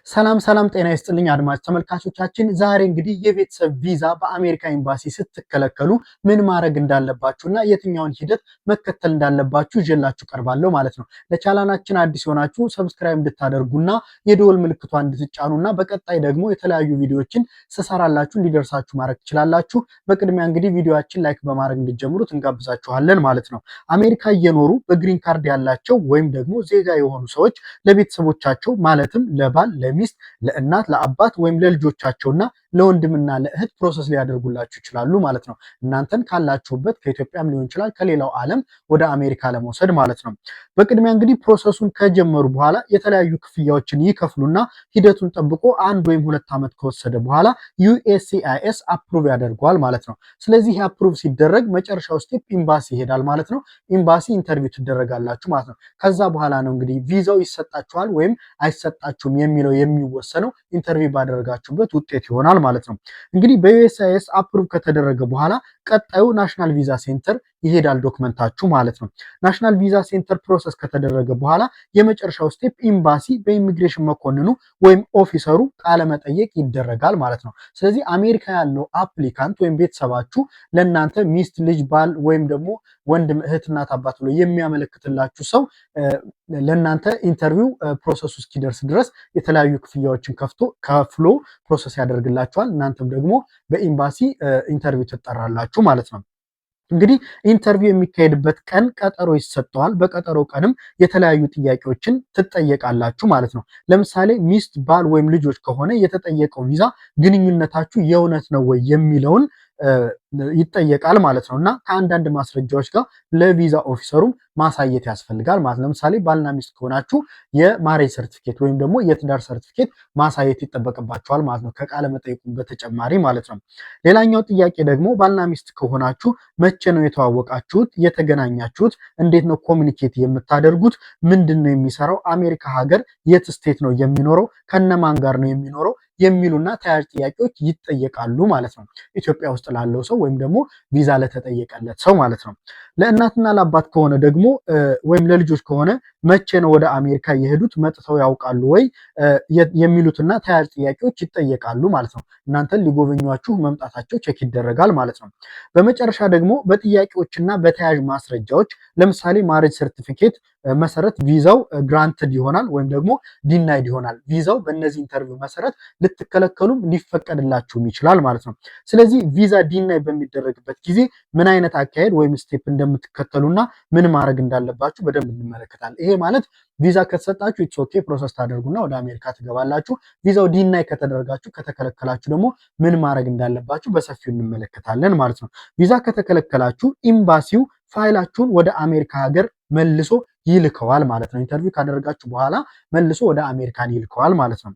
ሰላም ሰላም ጤና ይስጥልኝ አድማጭ ተመልካቾቻችን። ዛሬ እንግዲህ የቤተሰብ ቪዛ በአሜሪካ ኤምባሲ ስትከለከሉ ምን ማድረግ እንዳለባችሁና የትኛውን ሂደት መከተል እንዳለባችሁ ይዤላችሁ ቀርባለሁ ማለት ነው። ለቻናላችን አዲስ ሆናችሁ ሰብስክራይብ እንድታደርጉና የደወል ምልክቷን እንድትጫኑና በቀጣይ ደግሞ የተለያዩ ቪዲዮዎችን ስሰራላችሁ እንዲደርሳችሁ ማድረግ ትችላላችሁ። በቅድሚያ እንግዲህ ቪዲዮአችን ላይክ በማድረግ እንድትጀምሩት እንጋብዛችኋለን ማለት ነው። አሜሪካ እየኖሩ በግሪን ካርድ ያላቸው ወይም ደግሞ ዜጋ የሆኑ ሰዎች ለቤተሰቦቻቸው ማለትም ለባል ለሚስት ለእናት ለአባት ወይም ለልጆቻቸውና ለወንድምና ለእህት ፕሮሰስ ሊያደርጉላችሁ ይችላሉ ማለት ነው። እናንተን ካላችሁበት ከኢትዮጵያም ሊሆን ይችላል ከሌላው ዓለም ወደ አሜሪካ ለመውሰድ ማለት ነው። በቅድሚያ እንግዲህ ፕሮሰሱን ከጀመሩ በኋላ የተለያዩ ክፍያዎችን ይከፍሉና ሂደቱን ጠብቆ 1 ወይም 2 ዓመት ከወሰደ በኋላ USCIS አፕሩቭ ያደርገዋል ማለት ነው። ስለዚህ አፕሩቭ ሲደረግ መጨረሻው ስቴፕ ኤምባሲ ይሄዳል ማለት ነው። ኤምባሲ ኢንተርቪው ትደረጋላችሁ ማለት ነው። ከዛ በኋላ ነው እንግዲህ ቪዛው ይሰጣችኋል ወይም አይሰጣችሁም የሚለው የሚወሰነው ኢንተርቪው ባደረጋችሁበት ውጤት ይሆናል ማለት ነው። እንግዲህ በዩኤስሲአይኤስ አፕሩቭ ከተደረገ በኋላ ቀጣዩ ናሽናል ቪዛ ሴንተር ይሄዳል ዶክመንታችሁ ማለት ነው። ናሽናል ቪዛ ሴንተር ፕሮሰስ ከተደረገ በኋላ የመጨረሻው ስቴፕ ኤምባሲ በኢሚግሬሽን መኮንኑ ወይም ኦፊሰሩ ቃለ መጠየቅ ይደረጋል ማለት ነው። ስለዚህ አሜሪካ ያለው አፕሊካንት ወይም ቤተሰባችሁ ለእናንተ ሚስት፣ ልጅ፣ ባል ወይም ደግሞ ወንድም፣ እህት፣ እናት፣ አባት ብሎ የሚያመለክትላችሁ ሰው ለእናንተ ኢንተርቪው ፕሮሰሱ እስኪደርስ ድረስ የተለያዩ ክፍያዎችን ከፍሎ ፕሮሰስ ያደርግላችኋል። እናንተም ደግሞ በኤምባሲ ኢንተርቪው ትጠራላችሁ ማለት ነው። እንግዲህ ኢንተርቪው የሚካሄድበት ቀን ቀጠሮ ይሰጠዋል። በቀጠሮ ቀንም የተለያዩ ጥያቄዎችን ትጠየቃላችሁ ማለት ነው። ለምሳሌ ሚስት፣ ባል ወይም ልጆች ከሆነ የተጠየቀው ቪዛ ግንኙነታችሁ የእውነት ነው ወይ የሚለውን ይጠየቃል ማለት ነው። እና ከአንዳንድ ማስረጃዎች ጋር ለቪዛ ኦፊሰሩም ማሳየት ያስፈልጋል ማለት ነው። ለምሳሌ ባልና ሚስት ከሆናችሁ የማሬጅ ሰርቲፊኬት ወይም ደግሞ የትዳር ሰርቲፊኬት ማሳየት ይጠበቅባችኋል ማለት ነው፣ ከቃለ መጠይቁ በተጨማሪ ማለት ነው። ሌላኛው ጥያቄ ደግሞ ባልና ሚስት ከሆናችሁ መቼ ነው የተዋወቃችሁት? የተገናኛችሁት? እንዴት ነው ኮሚኒኬት የምታደርጉት? ምንድን ነው የሚሰራው? አሜሪካ ሀገር የት ስቴት ነው የሚኖረው? ከነማን ጋር ነው የሚኖረው? የሚሉና ተያያዥ ጥያቄዎች ይጠየቃሉ ማለት ነው። ኢትዮጵያ ውስጥ ላለው ሰው ወይም ደግሞ ቪዛ ለተጠየቀለት ሰው ማለት ነው። ለእናትና ለአባት ከሆነ ደግሞ ወይም ለልጆች ከሆነ መቼ ነው ወደ አሜሪካ የሄዱት? መጥተው ያውቃሉ ወይ? የሚሉትና ተያያዥ ጥያቄዎች ይጠየቃሉ ማለት ነው። እናንተን ሊጎበኟችሁ መምጣታቸው ቼክ ይደረጋል ማለት ነው። በመጨረሻ ደግሞ በጥያቄዎችና በተያያዥ ማስረጃዎች ለምሳሌ ማሬጅ ሰርቲፊኬት መሰረት ቪዛው ግራንትድ ይሆናል ወይም ደግሞ ዲናይድ ይሆናል። ቪዛው በእነዚህ ኢንተርቪው መሰረት ልትከለከሉም ሊፈቀድላችሁም ይችላል ማለት ነው። ስለዚህ ቪዛ ዲናይ በሚደረግበት ጊዜ ምን አይነት አካሄድ ወይም ስቴፕ እንደምትከተሉና ምን ማድረግ እንዳለባችሁ በደንብ እንመለከታለን። ይሄ ማለት ቪዛ ከተሰጣችሁ ኢትስ ኦኬ ፕሮሰስ ታደርጉና ወደ አሜሪካ ትገባላችሁ። ቪዛው ዲናይ ከተደረጋችሁ ከተከለከላችሁ ደግሞ ምን ማድረግ እንዳለባችሁ በሰፊው እንመለከታለን ማለት ነው። ቪዛ ከተከለከላችሁ ኤምባሲው ፋይላችሁን ወደ አሜሪካ ሀገር መልሶ ይልከዋል ማለት ነው። ኢንተርቪው ካደረጋችሁ በኋላ መልሶ ወደ አሜሪካን ይልከዋል ማለት ነው።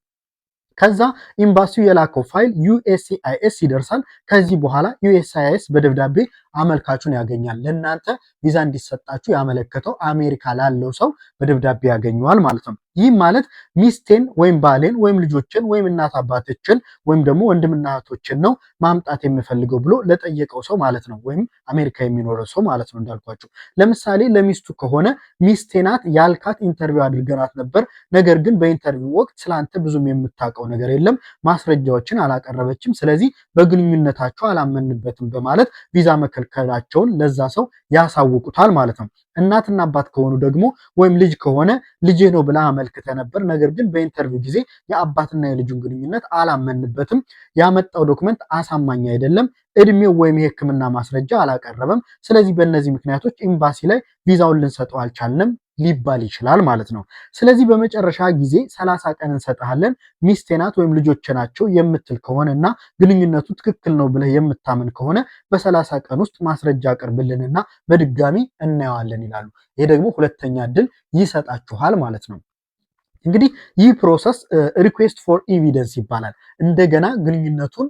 ከዛ ኤምባሲው የላከው ፋይል USCIS ይደርሳል። ከዚህ በኋላ USCIS በደብዳቤ አመልካቹን ያገኛል። ለእናንተ ቪዛ እንዲሰጣችሁ ያመለከተው አሜሪካ ላለው ሰው በደብዳቤ ያገኘዋል ማለት ነው። ይህ ማለት ሚስቴን ወይም ባሌን ወይም ልጆችን ወይም እናት አባቶችን ወይም ደግሞ ወንድምና እህቶችን ነው ማምጣት የሚፈልገው ብሎ ለጠየቀው ሰው ማለት ነው። ወይም አሜሪካ የሚኖረው ሰው ማለት ነው እንዳልኳችሁ። ለምሳሌ ለሚስቱ ከሆነ ሚስቴ ናት ያልካት ኢንተርቪው አድርገናት ነበር፣ ነገር ግን በኢንተርቪው ወቅት ስላንተ ብዙም የምታውቀው ነገር የለም፣ ማስረጃዎችን አላቀረበችም፣ ስለዚህ በግንኙነታቸው አላመንበትም በማለት ቪዛ መከልከላቸውን ለዛ ሰው ያሳውቁታል ማለት ነው። እናትና አባት ከሆኑ ደግሞ ወይም ልጅ ከሆነ ልጄ ነው ብላ አመልክተ ነበር፣ ነገር ግን በኢንተርቪው ጊዜ የአባትና የልጁን ግንኙነት አላመንበትም፣ ያመጣው ዶክመንት አሳማኝ አይደለም፣ እድሜው ወይም የሕክምና ማስረጃ አላቀረበም፣ ስለዚህ በእነዚህ ምክንያቶች ኤምባሲ ላይ ቪዛውን ልንሰጠው አልቻልንም ሊባል ይችላል ማለት ነው። ስለዚህ በመጨረሻ ጊዜ 30 ቀን እንሰጥሃለን ሚስቴ ናት ወይም ልጆች ናቸው የምትል ከሆነና ግንኙነቱ ትክክል ነው ብለህ የምታምን ከሆነ በ30 ቀን ውስጥ ማስረጃ አቅርብልንና በድጋሚ እናየዋለን ይላሉ። ይሄ ደግሞ ሁለተኛ እድል ይሰጣችኋል ማለት ነው። እንግዲህ ይህ ፕሮሰስ ሪኩዌስት ፎር ኤቪደንስ ይባላል። እንደገና ግንኙነቱን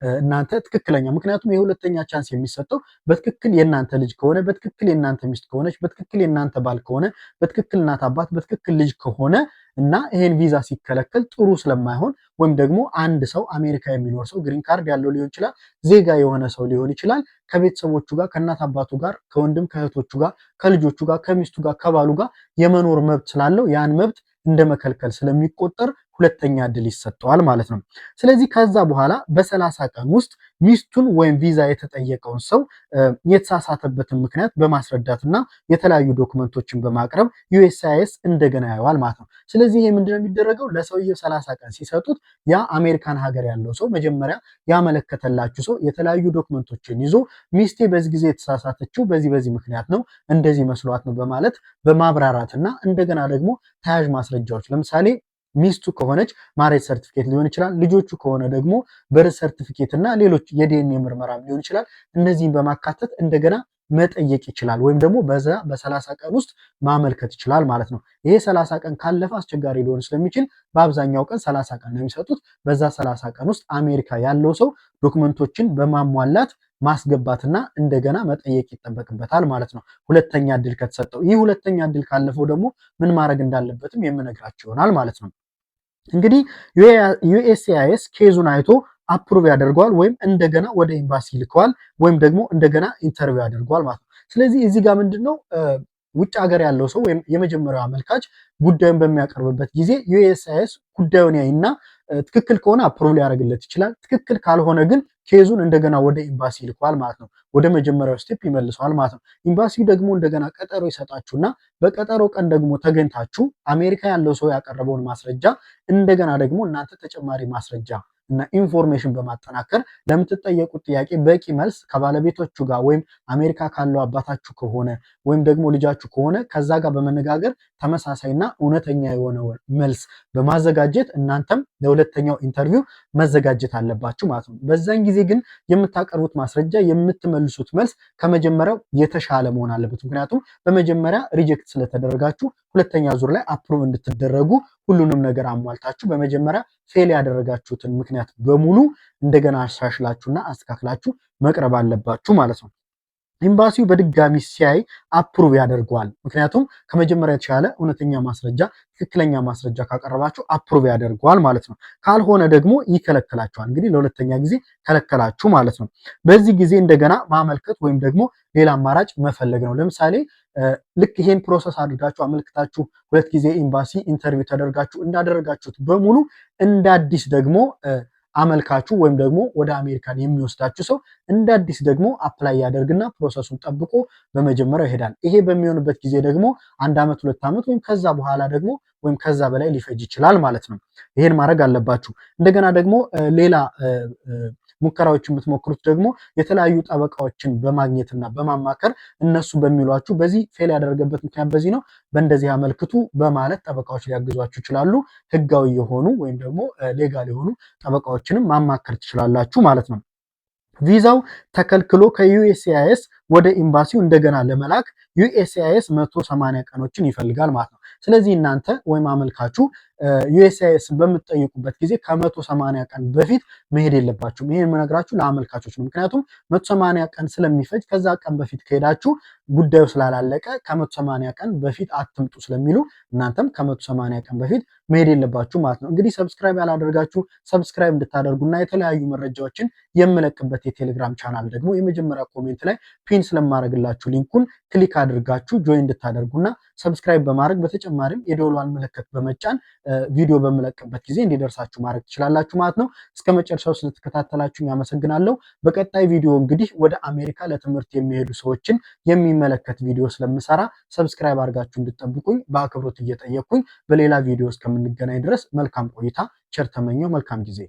እናንተ ትክክለኛ ምክንያቱም የሁለተኛ ቻንስ የሚሰጠው በትክክል የእናንተ ልጅ ከሆነ፣ በትክክል የእናንተ ሚስት ከሆነች፣ በትክክል የእናንተ ባል ከሆነ፣ በትክክል እናት አባት፣ በትክክል ልጅ ከሆነ እና ይሄን ቪዛ ሲከለከል ጥሩ ስለማይሆን ወይም ደግሞ አንድ ሰው አሜሪካ የሚኖር ሰው ግሪን ካርድ ያለው ሊሆን ይችላል፣ ዜጋ የሆነ ሰው ሊሆን ይችላል፣ ከቤተሰቦቹ ጋር ከእናት አባቱ ጋር ከወንድም ከእህቶቹ ጋር ከልጆቹ ጋር ከሚስቱ ጋር ከባሉ ጋር የመኖር መብት ስላለው ያን መብት እንደመከልከል ስለሚቆጠር ሁለተኛ እድል ይሰጠዋል ማለት ነው። ስለዚህ ከዛ በኋላ በ30 ቀን ውስጥ ሚስቱን ወይም ቪዛ የተጠየቀውን ሰው የተሳሳተበትን ምክንያት በማስረዳትና የተለያዩ ዶክመንቶችን በማቅረብ ዩኤስሲአይኤስ እንደገና ያየዋል ማለት ነው። ስለዚህ ይሄ ምንድነው የሚደረገው? ለሰውየው 30 ቀን ሲሰጡት ያ አሜሪካን ሀገር ያለው ሰው መጀመሪያ ያመለከተላችሁ ሰው የተለያዩ ዶክመንቶችን ይዞ ሚስቴ በዚህ ጊዜ የተሳሳተችው በዚህ ምክንያት ነው፣ እንደዚህ መስሏት ነው በማለት በማብራራትና እንደገና ደግሞ ተያያዥ ማስረጃዎች ለምሳሌ ሚስቱ ከሆነች ማሬጅ ሰርቲፊኬት ሊሆን ይችላል። ልጆቹ ከሆነ ደግሞ በርዝ ሰርቲፊኬት እና ሌሎች የዲኤንኤ ምርመራም ሊሆን ይችላል። እነዚህን በማካተት እንደገና መጠየቅ ይችላል ወይም ደግሞ በዛ በ30 ቀን ውስጥ ማመልከት ይችላል ማለት ነው። ይሄ 30 ቀን ካለፈ አስቸጋሪ ሊሆን ስለሚችል በአብዛኛው ቀን 30 ቀን ነው የሚሰጡት። በዛ 30 ቀን ውስጥ አሜሪካ ያለው ሰው ዶክመንቶችን በማሟላት ማስገባትና እንደገና መጠየቅ ይጠበቅበታል ማለት ነው። ሁለተኛ እድል ከተሰጠው። ይህ ሁለተኛ እድል ካለፈው ደግሞ ምን ማድረግ እንዳለበትም የምነግራችሁ ይሆናል ማለት ነው። እንግዲህ ዩኤስሲአይኤስ ኬዙን አይቶ አፕሩቭ ያደርገዋል ወይም እንደገና ወደ ኤምባሲ ይልከዋል ወይም ደግሞ እንደገና ኢንተርቪው ያደርገዋል ማለት ነው። ስለዚህ እዚህ ጋር ምንድነው ውጭ ሀገር ያለው ሰው ወይም የመጀመሪያው አመልካች ጉዳዩን በሚያቀርብበት ጊዜ ዩኤስሲአይኤስ ጉዳዩን ያይና ትክክል ከሆነ አፕሩቭ ሊያደርግለት ይችላል። ትክክል ካልሆነ ግን ኬዙን እንደገና ወደ ኤምባሲ ይልከዋል ማለት ነው። ወደ መጀመሪያው ስቴፕ ይመልሰዋል ማለት ነው። ኤምባሲው ደግሞ እንደገና ቀጠሮ ይሰጣችሁና በቀጠሮ ቀን ደግሞ ተገኝታችሁ አሜሪካ ያለው ሰው ያቀረበውን ማስረጃ እንደገና ደግሞ እናንተ ተጨማሪ ማስረጃ እና ኢንፎርሜሽን በማጠናከር ለምትጠየቁት ጥያቄ በቂ መልስ ከባለቤቶቹ ጋር ወይም አሜሪካ ካለው አባታችሁ ከሆነ ወይም ደግሞ ልጃችሁ ከሆነ ከዛ ጋር በመነጋገር ተመሳሳይና እውነተኛ የሆነ መልስ በማዘጋጀት እናንተም ለሁለተኛው ኢንተርቪው መዘጋጀት አለባችሁ ማለት ነው። በዛን ጊዜ ግን የምታቀርቡት ማስረጃ የምትመልሱት መልስ ከመጀመሪያው የተሻለ መሆን አለበት። ምክንያቱም በመጀመሪያ ሪጀክት ስለተደረጋችሁ ሁለተኛ ዙር ላይ አፕሩቭ እንድትደረጉ ሁሉንም ነገር አሟልታችሁ በመጀመሪያ ፌል ያደረጋችሁትን ምክንያት በሙሉ እንደገና አሻሽላችሁና አስተካክላችሁ መቅረብ አለባችሁ ማለት ነው። ኤምባሲው በድጋሚ ሲያይ አፕሩቭ ያደርገዋል። ምክንያቱም ከመጀመሪያ የተሻለ እውነተኛ ማስረጃ፣ ትክክለኛ ማስረጃ ካቀረባችሁ አፕሩቭ ያደርገዋል ማለት ነው። ካልሆነ ደግሞ ይከለክላችኋል። እንግዲህ ለሁለተኛ ጊዜ ከለከላችሁ ማለት ነው። በዚህ ጊዜ እንደገና ማመልከት ወይም ደግሞ ሌላ አማራጭ መፈለግ ነው። ለምሳሌ ልክ ይሄን ፕሮሰስ አድርጋችሁ አመልክታችሁ ሁለት ጊዜ ኤምባሲ ኢንተርቪው ተደርጋችሁ እንዳደረጋችሁት በሙሉ እንደ አዲስ ደግሞ አመልካቹ ወይም ደግሞ ወደ አሜሪካን የሚወስዳችሁ ሰው እንደ አዲስ ደግሞ አፕላይ ያደርግና ፕሮሰሱን ጠብቆ በመጀመሪያው ይሄዳል። ይሄ በሚሆንበት ጊዜ ደግሞ 1 ዓመት 2 ዓመት ወይም ከዛ በኋላ ደግሞ ወይም ከዛ በላይ ሊፈጅ ይችላል ማለት ነው። ይሄን ማድረግ አለባችሁ። እንደገና ደግሞ ሌላ ሙከራዎች የምትሞክሩት ደግሞ የተለያዩ ጠበቃዎችን በማግኘትና በማማከር እነሱ በሚሏችሁ በዚህ ፌል ያደረገበት ምክንያት በዚህ ነው፣ በእንደዚህ አመልክቱ በማለት ጠበቃዎች ሊያግዟችሁ ይችላሉ። ህጋዊ የሆኑ ወይም ደግሞ ሌጋል የሆኑ ጠበቃዎችንም ማማከር ትችላላችሁ ማለት ነው። ቪዛው ተከልክሎ ከዩኤስሲአይኤስ ወደ ኤምባሲው እንደገና ለመላክ ዩኤስሲአይኤስ 180 ቀኖችን ይፈልጋል ማለት ነው። ስለዚህ እናንተ ወይም አመልካቹ ዩኤስሲአይኤስ በምትጠይቁበት ጊዜ ከ180 ቀን በፊት መሄድ የለባችሁም። ይሄን የምነግራችሁ ለአመልካቾች ነው። ምክንያቱም 180 ቀን ስለሚፈጅ ከዛ ቀን በፊት ከሄዳችሁ ጉዳዩ ስላላለቀ ከ180 ቀን በፊት አትምጡ ስለሚሉ እናንተም ከ180 ቀን በፊት መሄድ የለባችሁ ማለት ነው። እንግዲህ ሰብስክራይብ ያላደርጋችሁ ሰብስክራይብ እንድታደርጉና የተለያዩ መረጃዎችን የምለቅበት የቴሌግራም ቻናል ደግሞ የመጀመሪያ ኮሜንት ላይ ፒን ስለማድረግላችሁ ሊንኩን ክሊክ አድርጋችሁ ጆይን እንድታደርጉና ሰብስክራይብ በማድረግ በተጨማሪም የደወሏን ምልክት በመጫን ቪዲዮ በምለቅበት ጊዜ እንዲደርሳችሁ ማድረግ ትችላላችሁ ማለት ነው። እስከ መጨረሻው ስለተከታተላችሁ ያመሰግናለሁ። በቀጣይ ቪዲዮ እንግዲህ ወደ አሜሪካ ለትምህርት የሚሄዱ ሰዎችን የሚመለከት ቪዲዮ ስለምሰራ ሰብስክራይብ አድርጋችሁ እንድትጠብቁኝ በአክብሮት እየጠየቅኩኝ በሌላ ቪዲዮ እስከምንገናኝ ድረስ መልካም ቆይታ፣ ቸር ተመኘው። መልካም ጊዜ